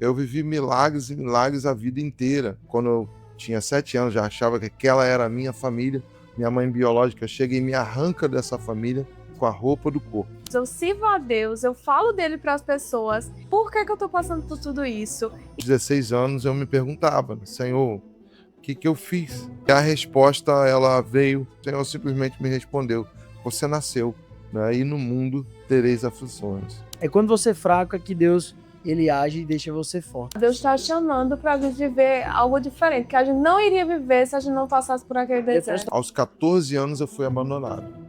Eu vivi milagres e milagres a vida inteira. Quando eu tinha 7 anos, já achava que aquela era a minha família, minha mãe biológica chega e me arranca dessa família com a roupa do corpo. Eu sirvo a Deus, eu falo dele para as pessoas. Por que eu tô passando por tudo isso? Aos 16 anos eu me perguntava, Senhor, o que eu fiz? E a resposta, ela veio, o Senhor simplesmente me respondeu, você nasceu, né? E no mundo tereis aflições. É quando você é fraco é que Deus, ele age e deixa você forte. Deus está chamando para a gente viver algo diferente, que a gente não iria viver se a gente não passasse por aquele deserto. Aos 14 anos eu fui abandonado.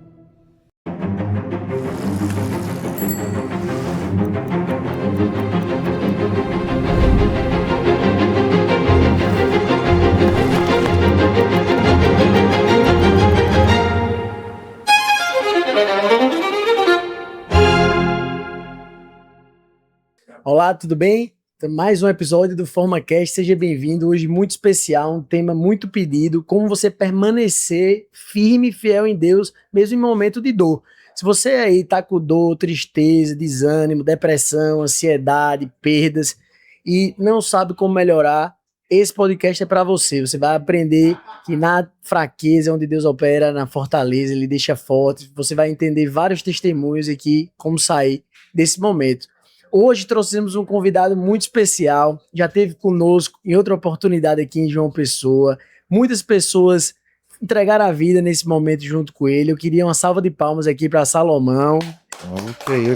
Olá, tudo bem? Então, mais um episódio do FormaCast, seja bem-vindo. Hoje muito especial, um tema muito pedido, como você permanecer firme e fiel em Deus, mesmo em momento de dor. Se você aí tá com dor, tristeza, desânimo, depressão, ansiedade, perdas e não sabe como melhorar, esse podcast é para você. Você vai aprender que na fraqueza é onde Deus opera, na fortaleza ele deixa forte. Você vai entender vários testemunhos aqui, como sair desse momento. Hoje trouxemos um convidado muito especial, já esteve conosco em outra oportunidade aqui em João Pessoa. Muitas pessoas entregaram a vida nesse momento junto com ele. Eu queria uma salva de palmas aqui para Salomão.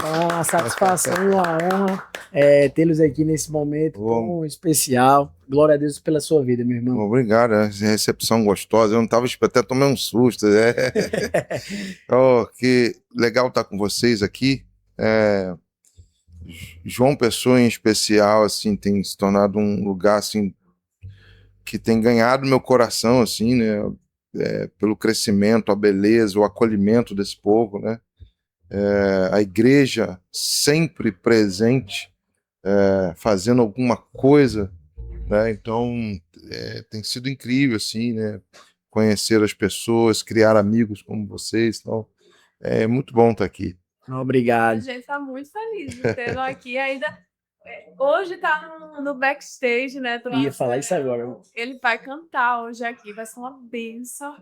Uma satisfação e uma honra tê-los aqui nesse momento tão especial. Glória a Deus pela sua vida, meu irmão. Obrigado, recepção gostosa. Eu não estava, até tomei um susto. Que legal estar com vocês aqui. João Pessoa em especial, assim, tem se tornado um lugar, assim, que tem ganhado meu coração, assim, né, pelo crescimento, a beleza, o acolhimento desse povo, né, a igreja sempre presente, fazendo alguma coisa, né, então tem sido incrível, assim, né, conhecer as pessoas, criar amigos como vocês, então é muito bom estar aqui. Obrigado. A gente está muito feliz de tê-lo aqui ainda. Hoje está no backstage, né? Ia falar isso agora. Ele vai cantar hoje aqui, vai ser uma bênção.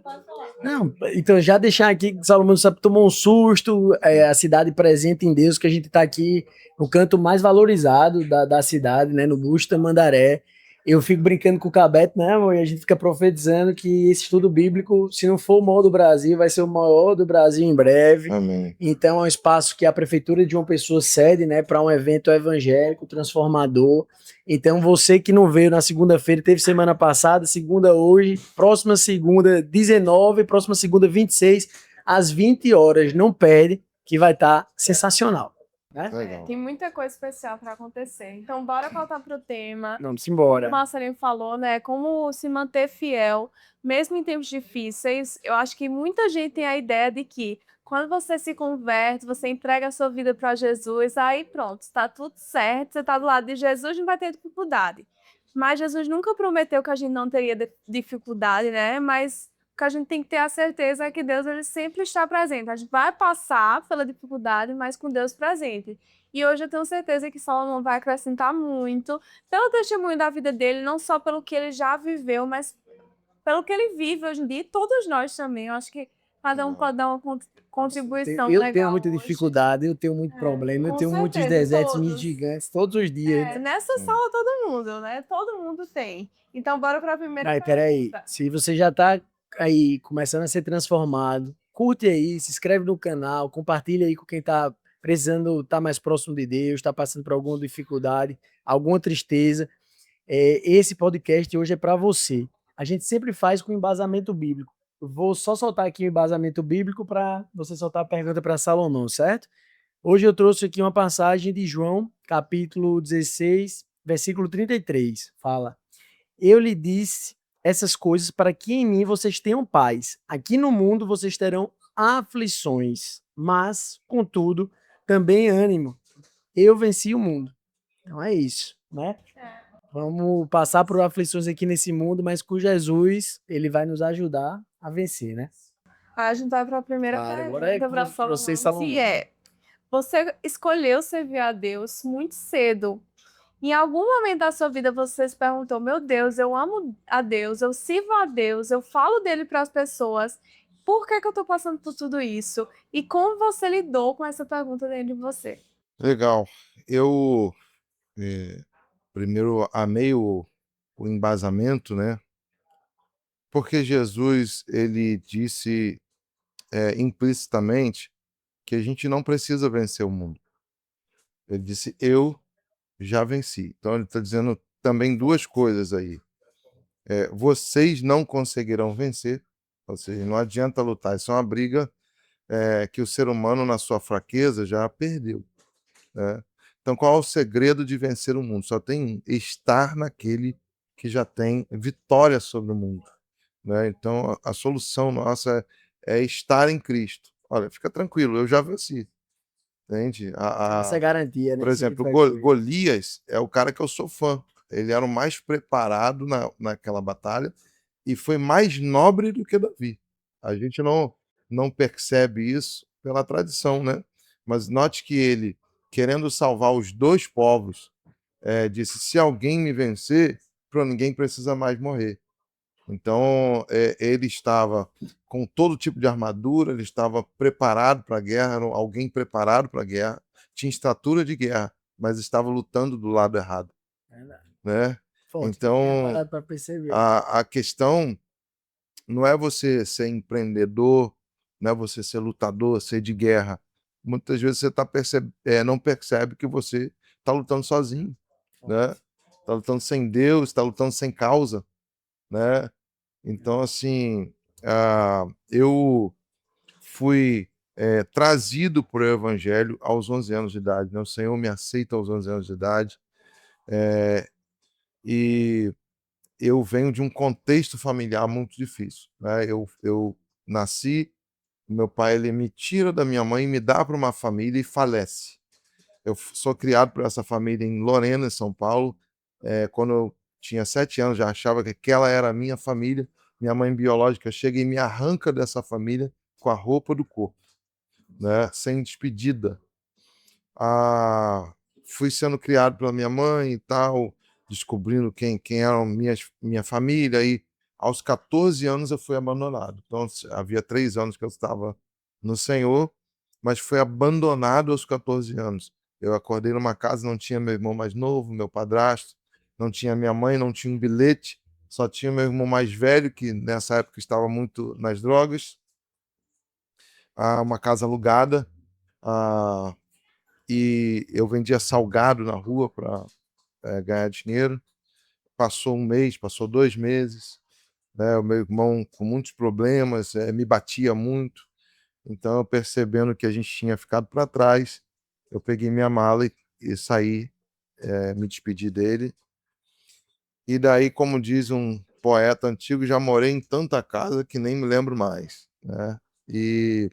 Não, então já deixar aqui que Salomão tomou um susto, a cidade presente em Deus, que a gente está aqui no canto mais valorizado da cidade, né? No Busto Tamandaré. Eu fico brincando com o Cabete, né, amor? E a gente fica profetizando que esse estudo bíblico, se não for o maior do Brasil, vai ser o maior do Brasil em breve. Amém. Então é um espaço que a Prefeitura de João Pessoa cede, né, para um evento evangélico transformador. Então você que não veio na segunda-feira, teve semana passada, segunda hoje, próxima segunda 19, próxima segunda 26, às 20 horas, não perde, que vai estar sensacional. Né? Tem muita coisa especial para acontecer. Então, bora voltar pro tema. Vamos embora. O Marcelinho falou, né? Como se manter fiel, mesmo em tempos difíceis. Eu acho que muita gente tem a ideia de que quando você se converte, você entrega a sua vida para Jesus, aí pronto, está tudo certo, você está do lado de Jesus, não vai ter dificuldade. Mas Jesus nunca prometeu que a gente não teria dificuldade, né? Mas o que a gente tem que ter a certeza é que Deus ele sempre está presente. A gente vai passar pela dificuldade, mas com Deus presente. E hoje eu tenho certeza que Salomão vai acrescentar muito pelo testemunho da vida dele, não só pelo que ele já viveu, mas pelo que ele vive hoje em dia, e todos nós também. Eu acho que cada um pode dar uma contribuição legal. Eu tenho muita dificuldade, eu tenho muito problema, eu tenho muitos desertos gigantes todos os dias. Nessa sala todo mundo, né? Todo mundo tem. Então bora para a primeira pergunta. Peraí, se você já tá aí começando a ser transformado, curte aí, se inscreve no canal, compartilha aí com quem tá precisando estar mais próximo de Deus, tá passando por alguma dificuldade, alguma tristeza. Esse podcast hoje é para você. A gente sempre faz com embasamento bíblico. Eu vou só soltar aqui o embasamento bíblico para você soltar a pergunta para Salomão, certo? Hoje eu trouxe aqui uma passagem de João, capítulo 16, versículo 33. Fala: eu lhe disse essas coisas para que em mim vocês tenham paz. Aqui no mundo vocês terão aflições, mas, contudo, também ânimo. Eu venci o mundo. Então é isso, né? Vamos passar por aflições aqui nesse mundo, mas com Jesus, ele vai nos ajudar a vencer, né? A gente vai para a primeira pergunta. Agora é para vocês, Salomão. Você escolheu servir a Deus muito cedo. Em algum momento da sua vida você se perguntou: meu Deus, eu amo a Deus, eu sirvo a Deus, eu falo dele para as pessoas. Por que que eu estou passando por tudo isso? E como você lidou com essa pergunta dentro de você? Legal. Eu eh, primeiro amei o embasamento, né? Porque Jesus ele disse implicitamente que a gente não precisa vencer o mundo. Ele disse: Eu já venci. Então ele está dizendo também duas coisas aí. Vocês não conseguirão vencer, ou seja, não adianta lutar. Isso é uma briga que o ser humano, na sua fraqueza, já perdeu, né? Então, qual é o segredo de vencer o mundo? Só tem um: estar naquele que já tem vitória sobre o mundo, né? Então, a solução nossa é estar em Cristo. Olha, fica tranquilo, eu já venci, entende? Essa é a garantia, Por né? Isso que exemplo, vai comigo. Golias é o cara que eu sou fã. Ele era o mais preparado naquela batalha e foi mais nobre do que Davi. A gente não percebe isso pela tradição, né? Mas note que ele, querendo salvar os dois povos, disse: se alguém me vencer, para ninguém precisa mais morrer. Então, ele estava com todo tipo de armadura, ele estava preparado para a guerra, era alguém preparado para a guerra, tinha estatura de guerra, mas estava lutando do lado errado, Verdade. né? Forte, não tinha Então, parado para perceber. a questão não é você ser empreendedor, não é você ser lutador, ser de guerra. Muitas vezes você não percebe que você está lutando sozinho, né? Forte. Está lutando sem Deus, está lutando sem causa, né? Então, assim, eu fui trazido por o Evangelho aos 11 anos de idade, né? O Senhor me aceita aos 11 anos de idade, e eu venho de um contexto familiar muito difícil, né? Eu nasci, meu pai ele me tira da minha mãe, me dá para uma família e falece. Eu sou criado por essa família em Lorena, em São Paulo. Quando eu tinha 7 anos, já achava que aquela era a minha família. Minha mãe biológica chega e me arranca dessa família com a roupa do corpo, né? Sem despedida. Fui sendo criado pela minha mãe e tal, descobrindo quem era minha família. E aos 14 anos eu fui abandonado. Então, havia 3 anos que eu estava no Senhor, mas fui abandonado aos 14 anos. Eu acordei numa casa, não tinha meu irmão mais novo, meu padrasto, não tinha minha mãe, não tinha um bilhete, só tinha meu irmão mais velho, que nessa época estava muito nas drogas, uma casa alugada, ah, e eu vendia salgado na rua para ganhar dinheiro. Passou um mês, passou 2 meses, né? O meu irmão com muitos problemas, me batia muito. Então, eu percebendo que a gente tinha ficado para trás, eu peguei minha mala e saí, me despedi dele. E daí, como diz um poeta antigo, já morei em tanta casa que nem me lembro mais, né? E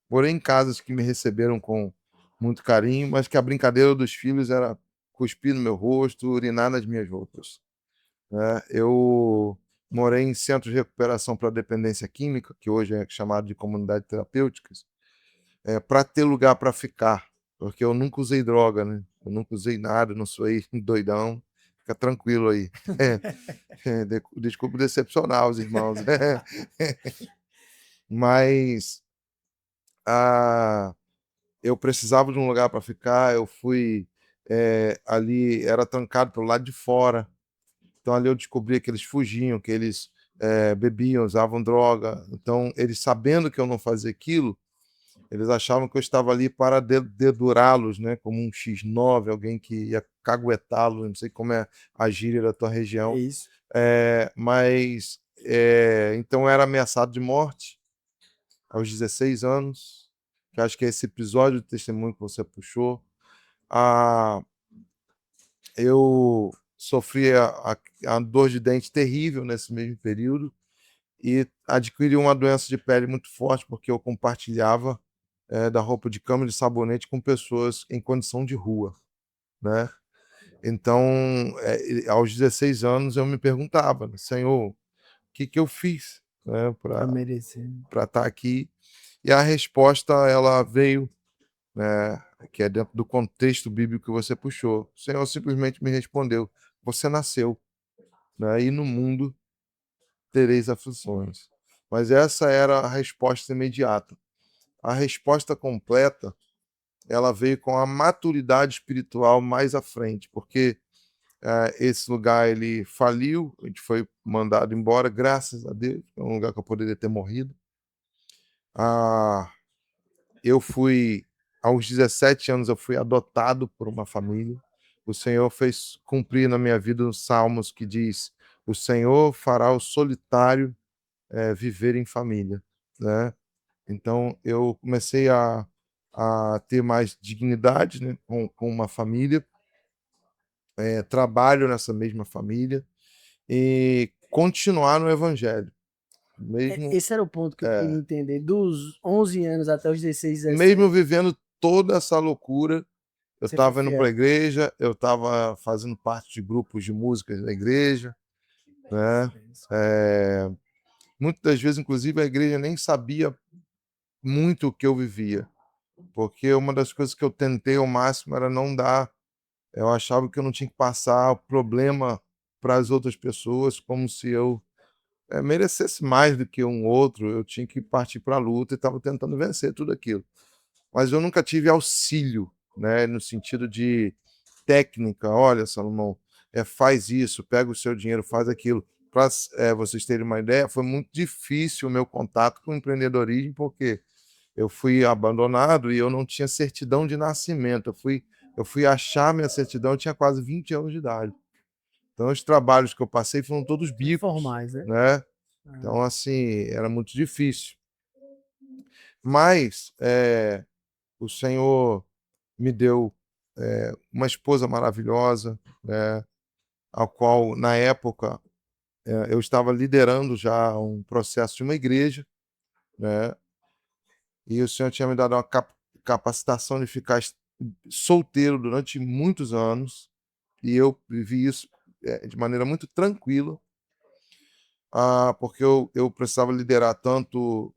morei em casas que me receberam com muito carinho, mas que a brincadeira dos filhos era cuspir no meu rosto, urinar nas minhas roupas, né? Eu morei em centros de recuperação para dependência química, que hoje é chamado de comunidade terapêuticas, para ter lugar para ficar, porque eu nunca usei droga, né? Eu nunca usei nada, não sou aí doidão. Fica tranquilo aí. Desculpa decepcionar os irmãos. Mas eu precisava de um lugar para ficar, eu fui ali, era trancado pelo lado de fora. Então ali eu descobri que eles fugiam, que eles bebiam, usavam droga. Então, eles sabendo que eu não fazia aquilo, eles achavam que eu estava ali para dedurá-los, né? Como um X9, alguém que ia caguetá-los, não sei como é a gíria da tua É região. isso. Mas então eu era ameaçado de morte aos 16 anos, que acho que é esse episódio de testemunho que você puxou. Ah, eu sofri a dor de dente terrível nesse mesmo período e adquiri uma doença de pele muito forte porque eu compartilhava da roupa de cama e de sabonete com pessoas em condição de rua, né? Então, aos 16 anos, eu me perguntava: Senhor, o que que eu fiz, né, Para para merecer. estar aqui? E a resposta ela veio né, que é dentro do contexto bíblico que você puxou. O Senhor simplesmente me respondeu: você nasceu, né, e no mundo tereis aflições. Mas essa era a resposta imediata. A resposta completa, ela veio com a maturidade espiritual mais à frente, porque esse lugar ele faliu, a gente foi mandado embora, graças a Deus, é um lugar que eu poderia ter morrido. Eu fui, aos 17 anos, eu fui adotado por uma família. O Senhor fez cumprir na minha vida os salmos que diz: o Senhor fará o solitário viver em família, né? Então eu comecei a ter mais dignidade, né, com uma família, trabalho nessa mesma família e continuar no evangelho, mesmo Esse era o ponto que eu queria entender. Dos 11 anos até os 16, 17, mesmo vivendo toda essa loucura. Eu você foi estava indo para a fiel. igreja, eu estava fazendo parte de grupos de músicas da igreja, né? Muitas das vezes, inclusive, a igreja nem sabia muito o que eu vivia, porque uma das coisas que eu tentei ao máximo era não dar. Eu achava que eu não tinha que passar o problema para as outras pessoas, como se eu merecesse mais do que um outro. Eu tinha que partir para a luta e estava tentando vencer tudo aquilo. Mas eu nunca tive auxílio, né, no sentido de técnica. Olha, Salomão, faz isso, pega o seu dinheiro, faz aquilo. Para vocês terem uma ideia, foi muito difícil o meu contato com o empreendedorismo, porque eu fui abandonado e eu não tinha certidão de nascimento. Eu fui achar minha certidão, eu tinha quase 20 anos de idade. Então, os trabalhos que eu passei foram todos bicos, Informais, né? né? Então, assim, era muito difícil. Mas o Senhor me deu uma esposa maravilhosa, né? A qual, na época, eu estava liderando já um processo de uma igreja, né? E o Senhor tinha me dado uma capacitação de ficar solteiro durante muitos anos, e eu vivi isso de maneira muito tranquila, porque eu precisava liderar tanto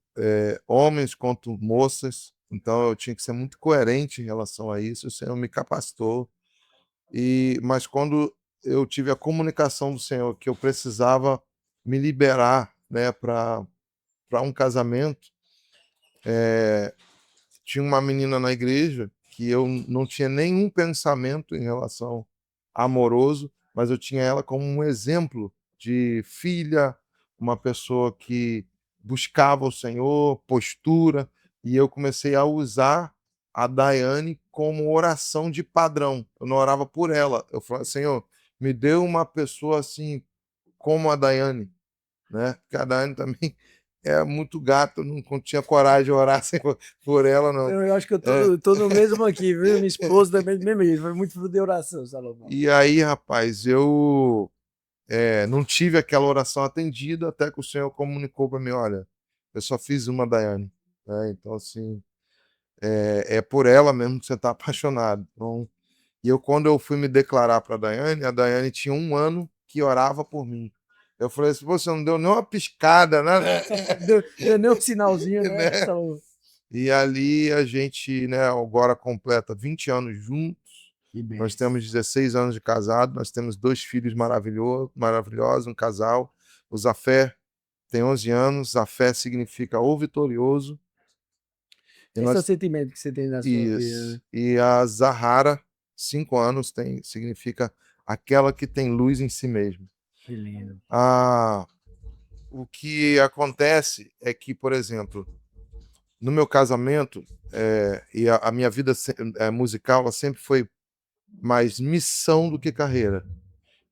homens quanto moças, então eu tinha que ser muito coerente em relação a isso. O Senhor me capacitou, mas quando eu tive a comunicação do Senhor que eu precisava me liberar, né, para um casamento, tinha uma menina na igreja que eu não tinha nenhum pensamento em relação amoroso, mas eu tinha ela como um exemplo de filha, uma pessoa que buscava o Senhor, postura, e eu comecei a usar a Daiane como oração de padrão. Eu não orava por ela, eu falava: Senhor, me dê uma pessoa assim como a Daiane, né? Porque a Daiane também é muito gata, eu não tinha coragem de orar por ela, não. Eu acho que eu tô no mesmo aqui, viu? Minha esposa também, do mesmo jeito. Foi muito fruto de oração, Salomão. E aí, rapaz, eu não tive aquela oração atendida até que o Senhor comunicou para mim: olha, eu só fiz uma Daiane, né? Então, assim, é por ela mesmo que você está apaixonado. Então, e quando eu fui me declarar para a Daiane tinha 1 ano que orava por mim. Eu falei assim: você não deu nem uma piscada, né? Deu nem um sinalzinho, né, Né? Salomão? E ali a gente, né, agora completa 20 anos juntos. Que Nós bênção. temos 16 anos de casado, nós temos 2 filhos maravilhosos, um casal. O Zafé tem 11 anos, Zafé significa o vitorioso. E, Esse é o nós, sentimento que você tem na sua vida, isso. né? E a Zahara, 5 anos, significa aquela que tem luz em si mesma. Que lindo. O que acontece é que, por exemplo, no meu casamento, e a minha vida musical, ela sempre foi mais missão do que carreira.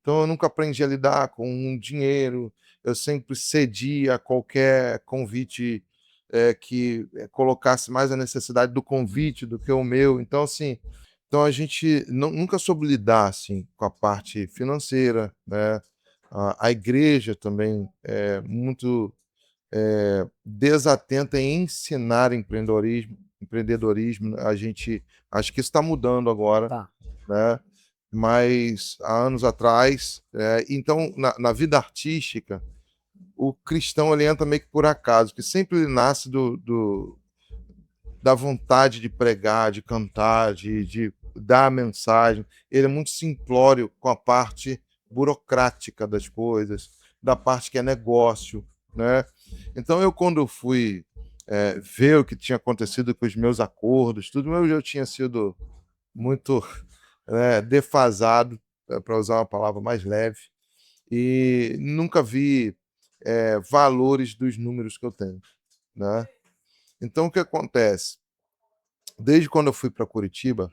Então eu nunca aprendi a lidar com dinheiro, eu sempre cedi a qualquer convite que colocasse mais a necessidade do convite do que o meu. Então, assim, então a gente nunca soube lidar assim, com a parte financeira, né? A igreja também é muito desatenta em ensinar empreendedorismo. A gente acho que isso está mudando agora, Tá. né? Mas há anos atrás, então na vida artística, o cristão ele entra meio que por acaso, que sempre ele nasce da vontade de pregar, de cantar, de dar a mensagem. Ele é muito simplório com a parte burocrática das coisas, da parte que é negócio, né? Então, quando eu fui ver o que tinha acontecido com os meus acordos, tudo, eu já tinha sido muito defasado, para usar uma palavra mais leve, e nunca vi valores dos números que eu tenho, né? Então, o que acontece? Desde quando eu fui para Curitiba,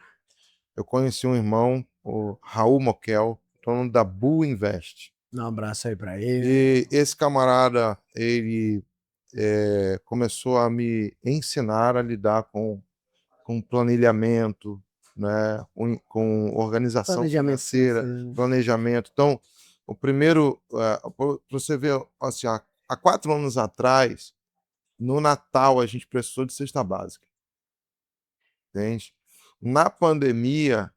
eu conheci um irmão, o Raul Moquel, dono da Bull Invest. Um abraço aí para ele. E esse camarada, ele começou a me ensinar a lidar com planejamento, né? com organização Planejamento financeira, financeiro. planejamento. Então, o primeiro, para você ver, assim, há 4 anos atrás, no Natal, a gente precisou de cesta básica, entende? Na pandemia,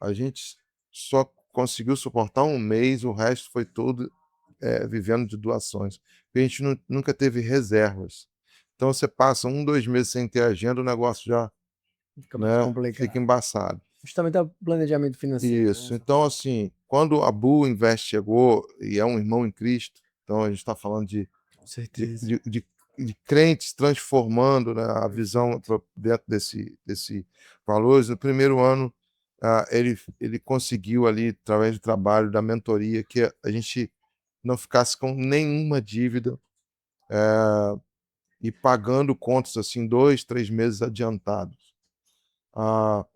a gente só conseguiu suportar um mês, o resto foi todo vivendo de doações. Porque a gente nunca teve reservas. Então, você passa 1, 2 meses sem ter agenda, o negócio já Fica mais né, complicado. fica embaçado. Justamente o planejamento financeiro. Isso. Né? Então, assim, quando a Bull Invest chegou, e é um irmão em Cristo, então a gente está falando Com certeza. de crentes transformando, né, a visão dentro desse valores. No primeiro ano, ele conseguiu ali, através do trabalho, da mentoria, que a gente não ficasse com nenhuma dívida e pagando contas assim 2, 3 meses adiantados.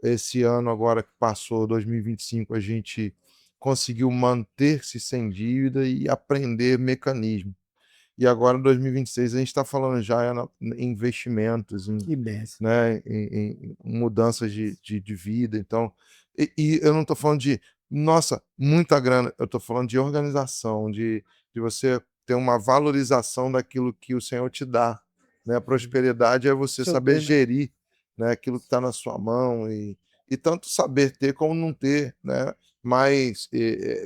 Esse ano agora que passou, 2025, a gente conseguiu manter-se sem dívida e aprender mecanismo. E agora, em 2026, a gente está falando já em investimentos, Que benção. né, em mudanças de vida. Então, e eu não estou falando de, nossa, muita grana, eu estou falando de organização, de você ter uma valorização daquilo que o Senhor te dá. Né? A prosperidade é você Seu saber tema. gerir, né, aquilo que está na sua mão, e tanto saber ter como não ter. Né? Mas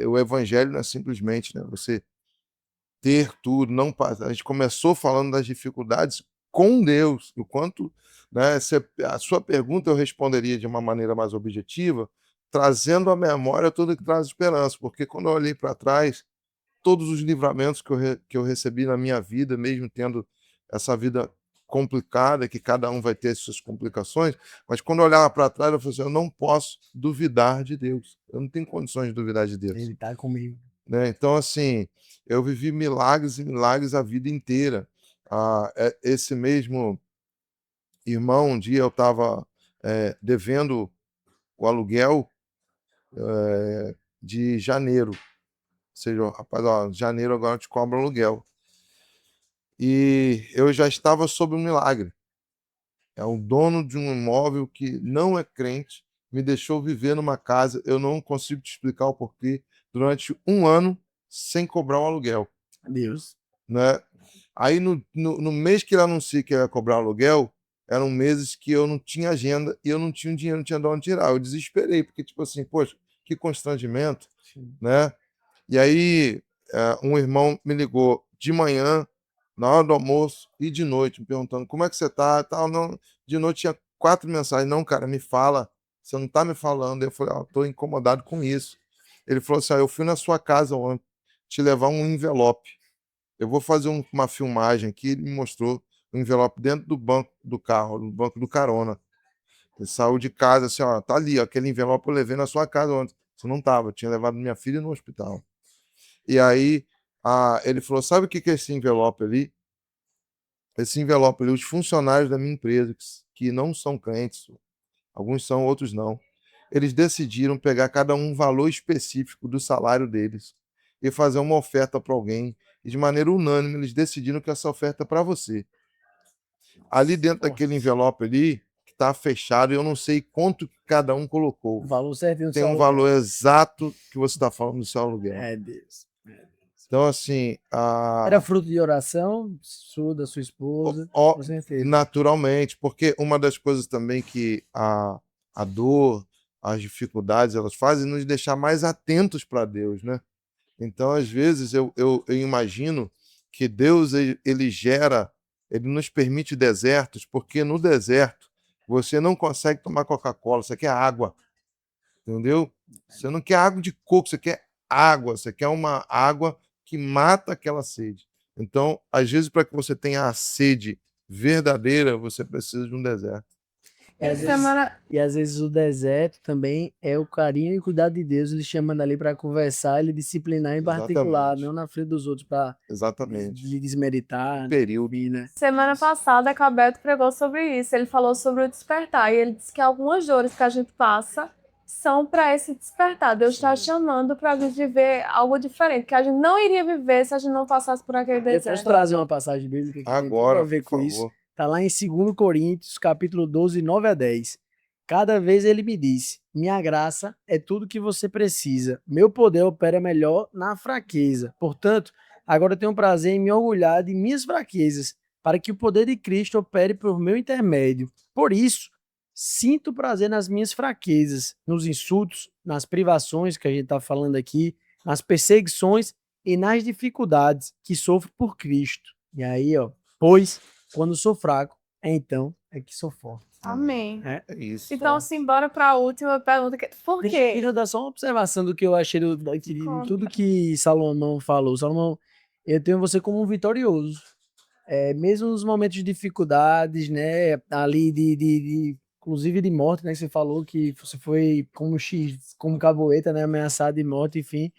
o evangelho não é simplesmente, né, você ter tudo, não a gente começou falando das dificuldades com Deus, o quanto, né, a sua pergunta eu responderia de uma maneira mais objetiva, trazendo à memória tudo que traz esperança, porque quando eu olhei para trás, todos os livramentos que eu recebi na minha vida, mesmo tendo essa vida complicada, que cada um vai ter suas complicações, mas quando eu olhava para trás, eu falei assim, eu não posso duvidar de Deus, eu não tenho condições de duvidar de Deus. Ele está comigo. Né? Então, assim, eu vivi milagres e milagres a vida inteira. Esse mesmo irmão, um dia eu estava devendo o aluguel de janeiro. Ou seja, rapaz, ó, janeiro agora eu te cobro aluguel. E eu já estava sob um milagre. É o dono de um imóvel que não é crente, me deixou viver numa casa, eu não consigo te explicar o porquê, durante 1 ano sem cobrar o aluguel. Deus. Né? Aí no mês que ele anuncia que ia cobrar aluguel, eram meses que eu não tinha agenda e eu não tinha dinheiro, não tinha de onde tirar. Eu desesperei, porque, tipo assim, poxa, que constrangimento, Sim. né? E aí, um irmão me ligou de manhã, na hora do almoço e de noite, me perguntando como é que você tá, tal, não. De noite tinha 4 mensagens, não, cara, me fala, você não tá me falando. Eu falei, tô incomodado com isso. Ele falou assim, eu fui na sua casa ontem te levar um envelope. Eu vou fazer uma filmagem aqui. Ele me mostrou um envelope dentro do banco do carro, no banco do carona. Ele saiu de casa assim, ó, tá ali, ó, aquele envelope eu levei na sua casa ontem. Você não tava, eu tinha levado minha filha no hospital. E aí ele falou, sabe o que é esse envelope ali? Esse envelope ali, os funcionários da minha empresa, que não são crentes, alguns são, outros não, eles decidiram pegar cada um valor específico do salário deles e fazer uma oferta para alguém. E de maneira unânime, eles decidiram que essa oferta é para você. Ali dentro daquele envelope ali, que está fechado, eu não sei quanto que cada um colocou. O valor certinho do Tem seu um aluguel. valor exato que você está falando do seu aluguel. É Deus. Então, assim, Era fruto de oração sua, da sua esposa, com certeza. naturalmente, porque uma das coisas também que a dor, as dificuldades, elas fazem nos deixar mais atentos para Deus, né? Então, às vezes, eu imagino que Deus, ele nos permite desertos, porque no deserto Você não consegue tomar Coca-Cola, você quer água, entendeu? Você não quer água de coco, você quer água, você quer uma água que mata aquela sede. Então, às vezes, para que você tenha a sede verdadeira, você precisa de um deserto. E às vezes, e às vezes o deserto também é o carinho e cuidado de Deus, ele chamando ali para conversar, ele disciplinar em particular, Exatamente. não na frente dos outros para Exatamente. lhe desmeritar, Período. enfim, né? Semana passada, que o Alberto pregou sobre isso. Ele falou sobre o despertar. E ele disse que algumas dores que a gente passa são para esse despertar. Deus está chamando para a gente viver algo diferente, que a gente não iria viver se a gente não passasse por aquele Eu posso deserto. trazer uma passagem bíblica que tem tudo Agora, a ver por com isso. favor. Está lá em 2 Coríntios, capítulo 12, 9 a 10. Cada vez ele me disse: minha graça é tudo que você precisa. Meu poder opera melhor na fraqueza. Portanto, agora eu tenho prazer em me orgulhar de minhas fraquezas, para que o poder de Cristo opere por meu intermédio. Por isso, sinto prazer nas minhas fraquezas, nos insultos, nas privações que a gente está falando aqui, nas perseguições e nas dificuldades que sofro por Cristo. E aí, ó, pois quando sou fraco, então é que sou forte. Amém. É isso. Então, simbora para a última pergunta. Por Deixa quê? eu dar só uma observação do que eu achei de Conta. tudo que Salomão falou. Salomão, eu tenho você como um vitorioso. Mesmo nos momentos de dificuldades, né? Ali inclusive de morte, né? Que você falou que você foi como caboeta, né? Ameaçado de morte, enfim.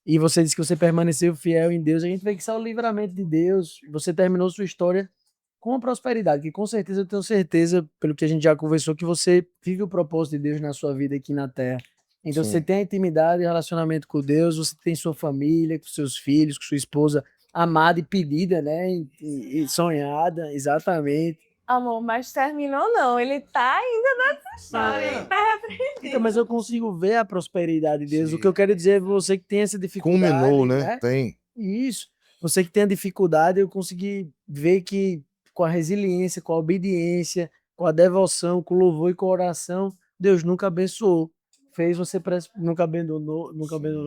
E você disse que você permaneceu fiel em Deus. A gente vê que isso é o livramento de Deus. Você terminou sua história com a prosperidade, que com certeza eu tenho certeza, pelo que a gente já conversou, que você vive o propósito de Deus na sua vida aqui na Terra. Então Sim. você tem a intimidade e relacionamento com Deus, você tem sua família, com seus filhos, com sua esposa amada e pedida, né? E sonhada, exatamente. Amor, mas terminou não. Ele tá ainda nessa história. Ele tá Então, mas eu consigo ver a prosperidade de Deus. Sim. O que eu quero dizer é você que tem essa dificuldade. Culminou, né? Tem. Isso. Você que tem a dificuldade, eu consegui ver que com a resiliência, com a obediência, com a devoção, com o louvor e com a oração, Deus nunca abençoou. Fez você nunca abandonou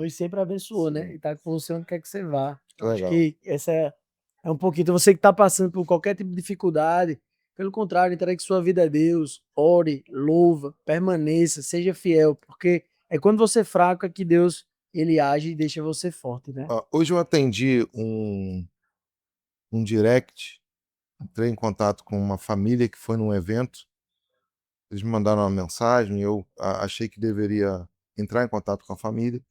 e sempre abençoou, né? E tá com você onde quer que você vá. Acho Legal. que essa é um pouquinho. Então, você que está passando por qualquer tipo de dificuldade, pelo contrário, entregue sua vida a Deus, ore, louva, permaneça, seja fiel, porque é quando você é fraco é que Deus ele age e deixa você forte, né? Hoje eu atendi um direct, entrei em contato com uma família que foi num evento. Eles me mandaram uma mensagem, eu achei que deveria entrar em contato com a família.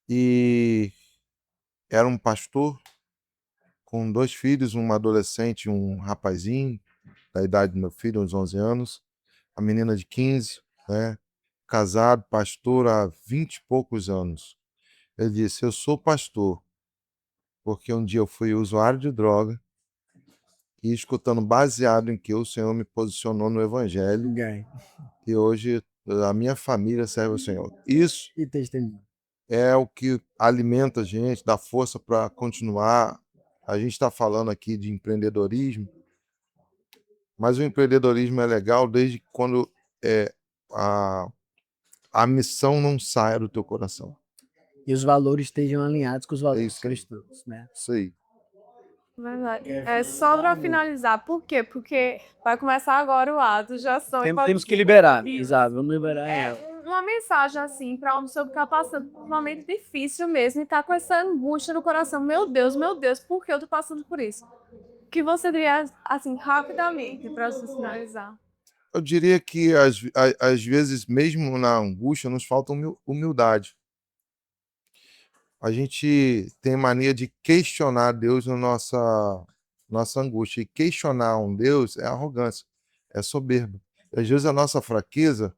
E era um pastor com 2 filhos, uma adolescente e um rapazinho, da idade do meu filho, uns 11 anos, a menina de 15, né? Casado, pastor há 20 e poucos anos. Ele disse: eu sou pastor porque um dia eu fui usuário de droga e escutando baseado em que o Senhor me posicionou no Evangelho e hoje a minha família serve ao Senhor. Isso E testemunho. é o que alimenta a gente, dá força para continuar. A gente está falando aqui de empreendedorismo, mas o empreendedorismo é legal desde quando a, a missão não saia do teu coração. E os valores estejam alinhados com os valores isso aí. cristãos, né? Isso aí. Verdade. Só para finalizar, por quê? Porque vai começar agora o ato, já são. Temos que liberar, Isso. exato, vamos liberar ela. Uma mensagem assim para um sobre que tá passando por um momento difícil mesmo e tá com essa angústia no coração. Meu Deus, por que eu tô passando por isso? O que você diria assim rapidamente para você finalizar? Eu diria que às vezes, mesmo na angústia, nos falta humildade. A gente tem mania de questionar Deus na nossa angústia. E questionar um Deus é arrogância, é soberba. E às vezes a nossa fraqueza,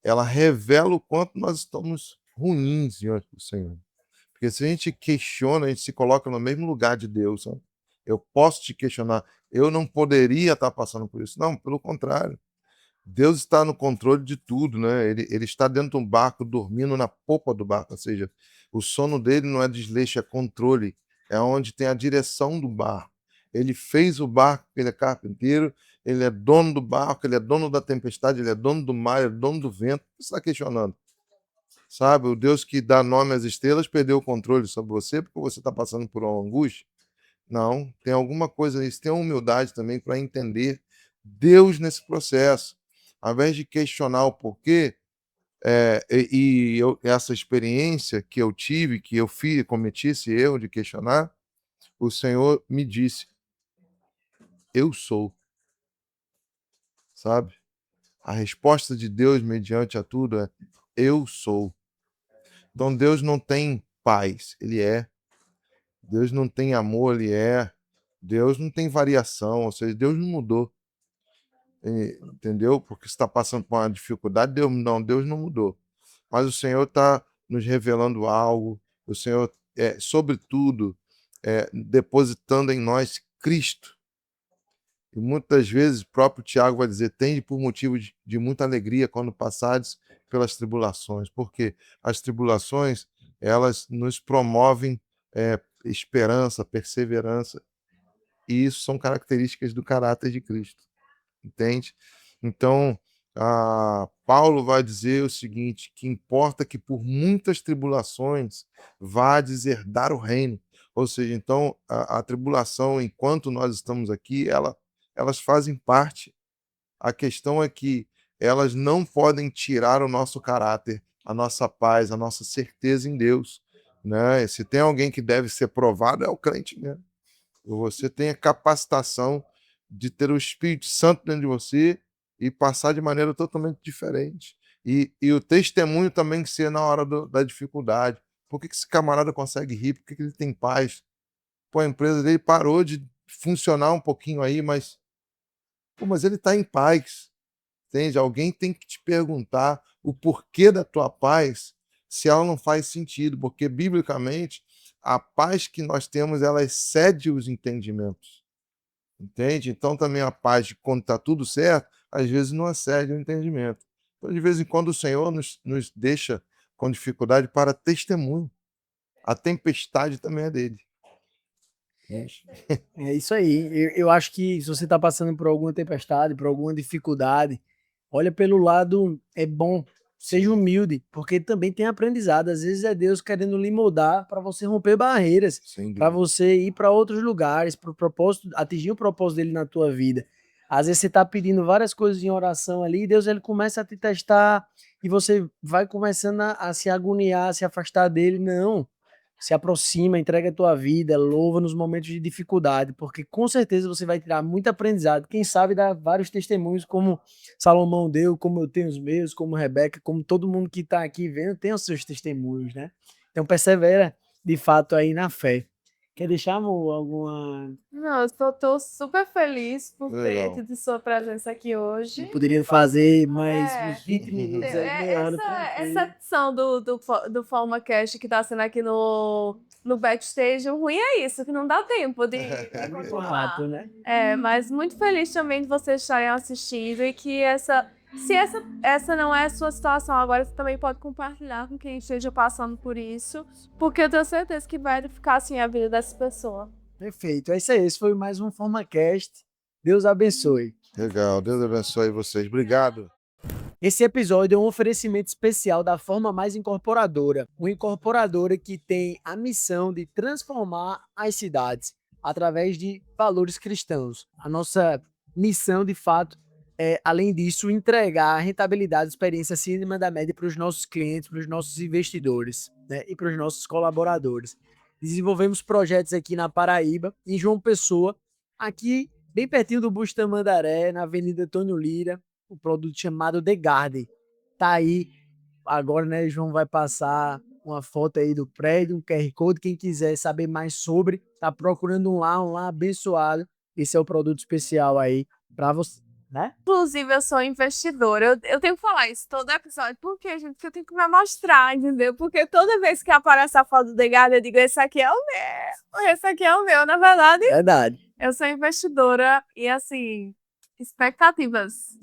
ela revela o quanto nós estamos ruins diante do Senhor. Porque se a gente questiona, a gente se coloca no mesmo lugar de Deus. Sabe? Eu posso te questionar, eu não poderia estar passando por isso. Não, pelo contrário. Deus está no controle de tudo, né? Ele está dentro de um barco, dormindo na popa do barco, ou seja, o sono dele não é desleixo, é controle, é onde tem a direção do barco. Ele fez o barco, ele é carpinteiro, ele é dono do barco, ele é dono da tempestade, ele é dono do mar, ele é dono do vento. Você está questionando? Sabe, o Deus que dá nome às estrelas perdeu o controle sobre você porque você está passando por uma angústia? Não, tem alguma coisa nisso, tem uma humildade também para entender Deus nesse processo. ao invés de questionar o porquê, essa experiência que eu tive, que eu cometi esse erro de questionar, o Senhor me disse, eu sou, sabe? A resposta de Deus mediante a tudo é, eu sou. Então Deus não tem paz, ele é. Deus não tem amor, ele é. Deus não tem variação, ou seja, Deus não mudou. Entendeu? Porque você está passando por uma dificuldade, Deus não mudou. Mas o Senhor está nos revelando algo, o Senhor, sobretudo, depositando em nós Cristo. E muitas vezes o próprio Tiago vai dizer, tende por motivo de muita alegria quando passares pelas tribulações, porque as tribulações, elas nos promovem esperança, perseverança, e isso são características do caráter de Cristo, entende? Então, Paulo vai dizer o seguinte, que importa que por muitas tribulações vá deserdar o reino, ou seja, então a tribulação, enquanto nós estamos aqui, elas fazem parte. A questão é que elas não podem tirar o nosso caráter, a nossa paz, a nossa certeza em Deus, né? Se tem alguém que deve ser provado, é o crente mesmo. Você tem a capacitação de ter o Espírito Santo dentro de você e passar de maneira totalmente diferente. E o testemunho também que ser na hora da dificuldade. Por que esse camarada consegue rir? Por que ele tem paz? Pô, a empresa dele parou de funcionar um pouquinho aí, mas ele está em paz, entende? Alguém tem que te perguntar o porquê da tua paz, se ela não faz sentido, porque biblicamente a paz que nós temos, ela excede os entendimentos, entende? Então também a paz de quando está tudo certo, às vezes não excede o entendimento. Então de vez em quando o Senhor nos deixa com dificuldade para testemunho. A tempestade também é dele. É isso aí. Eu acho que se você está passando por alguma tempestade, por alguma dificuldade, olha pelo lado, é bom, seja humilde, porque também tem aprendizado. Às vezes é Deus querendo lhe moldar para você romper barreiras, para você ir para outros lugares, para o propósito, atingir o propósito dele na tua vida. Às vezes você está pedindo várias coisas em oração ali, e Deus ele começa a te testar e você vai começando a se agoniar, a se afastar dele. Não. Se aproxima, entrega a tua vida, louva nos momentos de dificuldade, porque com certeza você vai tirar muito aprendizado. Quem sabe dar vários testemunhos, como Salomão deu, como eu tenho os meus, como Rebeca, como todo mundo que está aqui vendo tem os seus testemunhos, né? Então persevera de fato aí na fé. Quer deixar, amor, alguma... Não, eu tô super feliz por ter tido sua presença aqui hoje. Eu poderia fazer mais uns 20 minutos aí, essa edição do FormaCast que tá sendo aqui no backstage, o ruim é isso, que não dá tempo de continuar. Né? Mas muito feliz também de vocês estarem assistindo e que se essa não é a sua situação agora, você também pode compartilhar com quem esteja passando por isso, porque eu tenho certeza que vai edificar assim a vida dessa pessoa. Perfeito, é isso aí, esse foi mais um FormaCast. Deus abençoe. Legal, Deus abençoe vocês. Obrigado. Esse episódio é um oferecimento especial da Forma Mais Incorporadora, uma incorporadora que tem a missão de transformar as cidades através de valores cristãos. A nossa missão, de fato, além disso, entregar rentabilidade e experiência acima da média para os nossos clientes, para os nossos investidores, né, e para os nossos colaboradores. Desenvolvemos projetos aqui na Paraíba, em João Pessoa, aqui bem pertinho do Busto Tamandaré, na Avenida Antônio Lira, um produto chamado The Garden. Tá aí, agora, né, João vai passar uma foto aí do prédio, um QR Code, quem quiser saber mais sobre, tá procurando um lá abençoado, esse é o produto especial aí para você. Né? Inclusive, eu sou investidora. Eu tenho que falar isso todo episódio. Por quê, gente? Porque eu tenho que me mostrar, entendeu? Porque toda vez que aparece a foto do The Garden, eu digo, esse aqui é o meu. Esse aqui é o meu. Na verdade, eu sou investidora e, assim, expectativas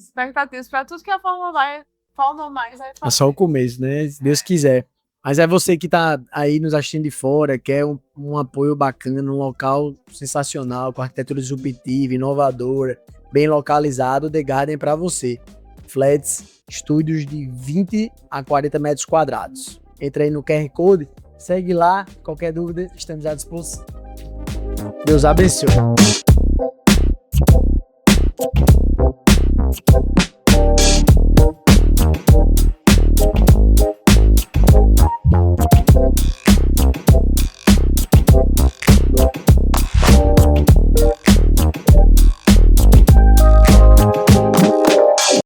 para tudo que a Forma Mais vai fazer. É só o começo, né? Se Deus quiser. Mas é você que tá aí nos assistindo de fora, quer um apoio bacana, um local sensacional, com arquitetura disruptiva, inovadora, bem localizado, The Garden para você. Flats, estúdios de 20 a 40 metros quadrados. Entra aí no QR Code, segue lá, qualquer dúvida, estamos à disposição. Deus abençoe.